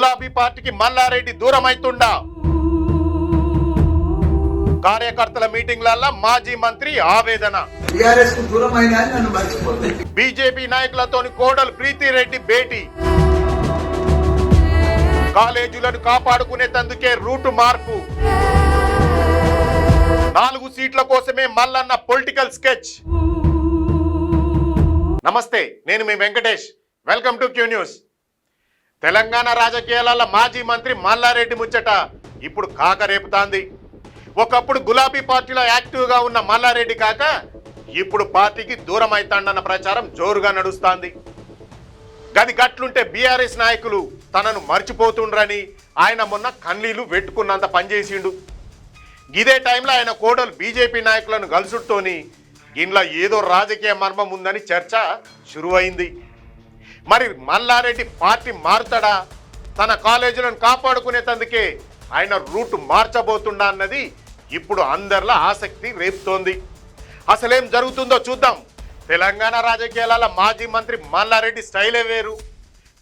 గులాబీ పార్టీకి మల్లారెడ్డి దూరమైతుండా? కార్యకర్తల మీటింగ్లల్ల మాజీ మంత్రి ఆవేదన. బీజేపీ నాయకులతోని కోడలు ప్రీతిరెడ్డి భేటీ. కాలేజీలను కాపాడుకునేందుకే రూటు మార్పు. 4 సీట్ల కోసమే మల్లన్న పొలిటికల్ స్కెచ్. నమస్తే, నేను మీ Venkatesh. Welcome to Q news. Telangana రాజకీయాల మాజీ మంత్రి మల్లారెడ్డి ముచ్చట ఇప్పుడు కాకరేపుతాంది. ఒకప్పుడు గులాబీ పార్టీలో యాక్టివ్గా ఉన్న మల్లారెడ్డి కాక ఇప్పుడు పార్టీకి దూరం అవుతాడన్న ప్రచారం జోరుగా నడుస్తోంది. గది గట్లుంటే బీఆర్ఎస్ నాయకులు తనను మర్చిపోతుండ్రని ఆయన మొన్న కన్నీళ్లు వెట్టుకున్నంత పనిచేసిండు. ఇదే టైంలో ఆయన కోడలు బీజేపీ నాయకులను కలుసుడుతోని ఇంట్లో ఏదో రాజకీయ మర్మం ఉందని చర్చ షురువైంది. మరి మల్లారెడ్డి పార్టీ మారుతాడా? తన కాలేజీలను కాపాడుకునేందుకే ఆయన రూట్ మార్చబోతుండా అన్నది ఇప్పుడు అందరిలో ఆసక్తి రేపుతోంది. అసలేం జరుగుతుందో చూద్దాం. తెలంగాణ రాజకీయాల మాజీ మంత్రి మల్లారెడ్డి స్టైలే వేరు.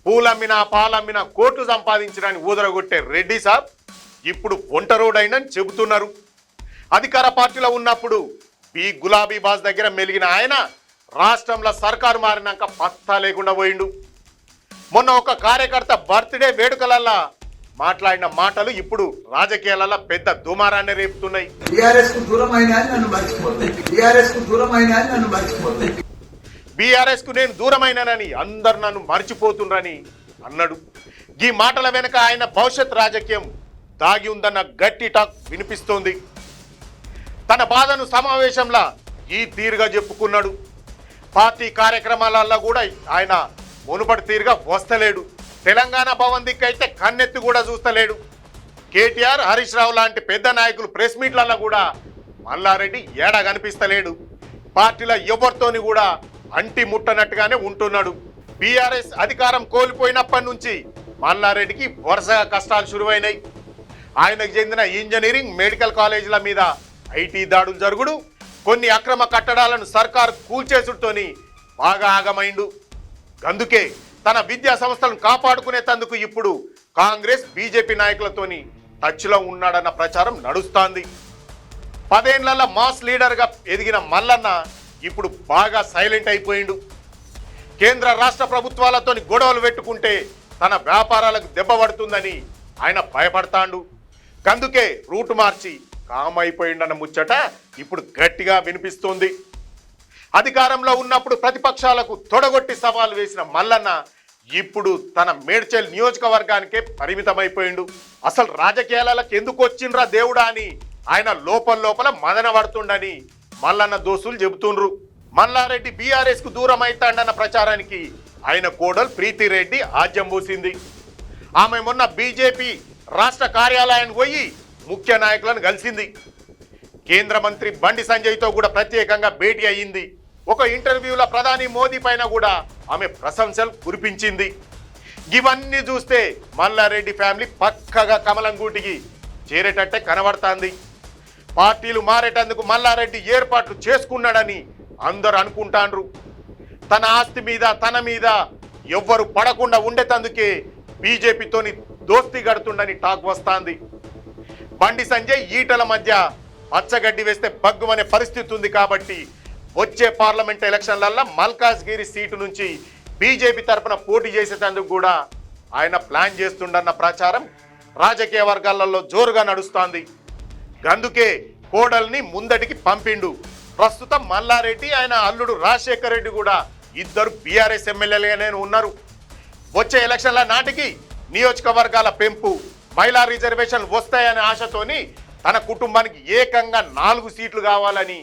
పూలమ్మినా పాలమ్మినా కోట్లు సంపాదించడానికి ఊదరగొట్టే రెడ్డి సాబ్ ఇప్పుడు ఒంటరోడైనని చెబుతున్నారు. అధికార పార్టీలో ఉన్నప్పుడు గులాబీ బాస్ దగ్గర మెలిగిన ఆయన రాష్ట్రంలో సర్కారు మారినాక పత్తా లేకుండా పోయిండు. మొన్న ఒక కార్యకర్త బర్త్డే వేడుకలల్లా మాట్లాడిన మాటలు ఇప్పుడు రాజకీయాలలో పెద్ద దుమారాన్ని రేపుతున్నాయి. బీఆర్ఎస్ కు నేను దూరమైనానని అందరు నన్ను మర్చిపోతుండ్రని అన్నాడు. ఈ మాటల వెనుక ఆయన భవిష్యత్ రాజకీయం దాగి ఉందన్న గట్టి టాక్ వినిపిస్తోంది. తన బాధను సమావేశంలో ఈ తీరుగా చెప్పుకున్నాడు. పార్టీ కార్యక్రమాలలో కూడా ఆయన మునుపటి తీరుగా వస్తలేడు. తెలంగాణ భవన్ దిక్కైతే కన్నెత్తి కూడా చూస్తలేడు. కేటీఆర్, హరీష్ రావు లాంటి పెద్ద నాయకులు ప్రెస్ మీట్లలో కూడా మల్లారెడ్డి ఏడా కనిపిస్తలేడు. పార్టీలో ఎవరితోని కూడా అంటి ముట్టనట్టుగానే ఉంటున్నాడు. బీఆర్ఎస్ అధికారం కోల్పోయినప్పటి నుంచి మల్లారెడ్డికి వరుసగా కష్టాలు శురువైనాయి. ఆయనకు చెందిన ఇంజనీరింగ్, మెడికల్ కాలేజీల మీద ఐటీ దాడులు జరుగుడు, కొన్ని అక్రమ కట్టడాలను సర్కారు కూల్చేసుడుతోని బాగా ఆగమైండు. అందుకే తన విద్యా సంస్థలను కాపాడుకునేందుకు ఇప్పుడు కాంగ్రెస్, బీజేపీ నాయకులతోని టచ్లో ఉన్నాడన్న ప్రచారం నడుస్తోంది. 10 ఏళ్ల మాస్ లీడర్గా ఎదిగిన మల్లన్న ఇప్పుడు బాగా సైలెంట్ అయిపోయిండు. కేంద్ర రాష్ట్ర ప్రభుత్వాలతోని గొడవలు పెట్టుకుంటే తన వ్యాపారాలకు దెబ్బ పడుతుందని ఆయన భయపడతాండు. అందుకే రూటు మార్చి కామైపోయిండన్న ముచ్చట ఇప్పుడు గట్టిగా వినిపిస్తోంది. అధికారంలో ఉన్నప్పుడు ప్రతిపక్షాలకు తొడగొట్టి సవాల్ వేసిన మల్లన్న ఇప్పుడు తన మేడ్చల్ నియోజకవర్గానికే పరిమితమైపోయిండు. అసలు రాజకీయాలకు ఎందుకు వచ్చిండ్రా దేవుడా అని ఆయన లోపల మదన పడుతుండని మల్లన్న దోస్తులు చెబుతుండ్రు. మల్లారెడ్డి బీఆర్ఎస్ కు దూరం అవుతాడన్న ప్రచారానికి ఆయన కోడలు ప్రీతిరెడ్డి ఆజ్యం పూసింది. ఆమె మొన్న బీజేపీ రాష్ట్ర కార్యాలయానికి పోయి ముఖ్య నాయకులను కలిసింది. కేంద్ర మంత్రి బండి సంజయ్తో కూడా ప్రత్యేకంగా భేటీ అయ్యింది. ఒక ఇంటర్వ్యూలో ప్రధాని మోదీ పైన కూడా ఆమె ప్రశంసలు కురిపించింది. ఇవన్నీ చూస్తే మల్లారెడ్డి ఫ్యామిలీ పక్కగా కమలం గూటికి చేరేటట్టే కనబడుతోంది. పార్టీలు మారేటందుకు మల్లారెడ్డి ఏర్పాట్లు చేసుకున్నాడని అందరు అనుకుంటాండ్రు. తన ఆస్తి మీద, తన మీద ఎవ్వరు పడకుండా ఉండేటందుకే బీజేపీతోని దోస్తీ గడుతుండని టాక్ వస్తాంది. బండి సంజయ్, ఈటల మధ్య పచ్చగడ్డి వేస్తే బగ్గుమనే పరిస్థితి ఉంది. కాబట్టి వచ్చే పార్లమెంట్ ఎలక్షన్లలో మల్కాజ్గిరి సీటు నుంచి బీజేపీ తరఫున పోటీ చేసేందుకు కూడా ఆయన ప్లాన్ చేస్తుండన్న ప్రచారం రాజకీయ వర్గాలలో జోరుగా నడుస్తోంది. అందుకే కోడల్ని ముందటికి పంపిండు. ప్రస్తుతం మల్లారెడ్డి, ఆయన అల్లుడు రాజశేఖర్ రెడ్డి కూడా ఇద్దరు బీఆర్ఎస్ ఎమ్మెల్యేలుగానే ఉన్నారు. వచ్చే ఎలక్షన్ల నాటికి నియోజకవర్గాల పెంపు, మహిళా రిజర్వేషన్లు వస్తాయనే ఆశతోని తన కుటుంబానికి ఏకంగా 4 సీట్లు కావాలని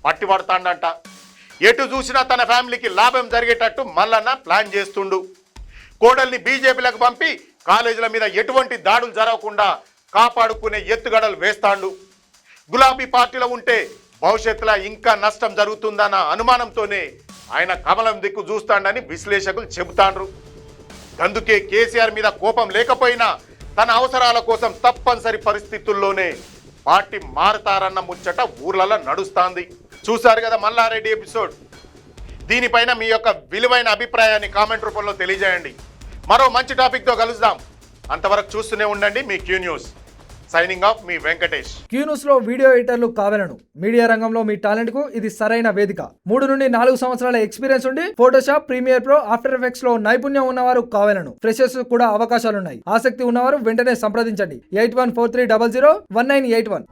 పట్టిపడతాడంట. ఎటు చూసినా తన ఫ్యామిలీకి లాభం జరిగేటట్టు మల్లన్న ప్లాన్ చేస్తుండు. కోడల్ని బీజేపీలకు పంపి కాలేజీల మీద ఎటువంటి దాడులు జరగకుండా కాపాడుకునే ఎత్తుగడలు వేస్తాడు. గులాబీ పార్టీలో ఉంటే భవిష్యత్తులో ఇంకా నష్టం జరుగుతుందన్న అనుమానంతోనే ఆయన కమలం దిక్కు చూస్తాడని విశ్లేషకులు చెబుతాండ్రు. అందుకే కేసీఆర్ మీద కోపం లేకపోయినా తన అవసరాల కోసం తప్పనిసరి పరిస్థితుల్లోనే పార్టీ మారుతారన్న ముచ్చట ఊర్లలో నడుస్తోంది. చూశారు కదా మల్లారెడ్డి ఎపిసోడ్. దీనిపైన మీ యొక్క విలువైన అభిప్రాయాన్ని కామెంట్ రూపంలో తెలియజేయండి. మరో మంచి టాపిక్తో కలుద్దాం. అంతవరకు చూస్తూనే ఉండండి మీ క్యూ న్యూస్. సైనింగ్ ఆఫ్ మీ వెంకటేష్. క్యూ న్యూస్ లో వీడియో ఎడిటర్లు కావాలను మీడియా రంగంలో మీ టాలెంట్ కు ఇది సరైన వేదిక. 3 నుండి 4 సంవత్సరాల ఎక్స్పీరియన్స్ ఉండి Photoshop, Premiere Pro, After Effects లో నైపుణ్యం ఉన్నవారు కావాలను. ఫ్రెషర్స్ కూడా అవకాశాలున్నాయి. ఆసక్తి ఉన్నవారు వెంటనే సంప్రదించండి. 8143001981.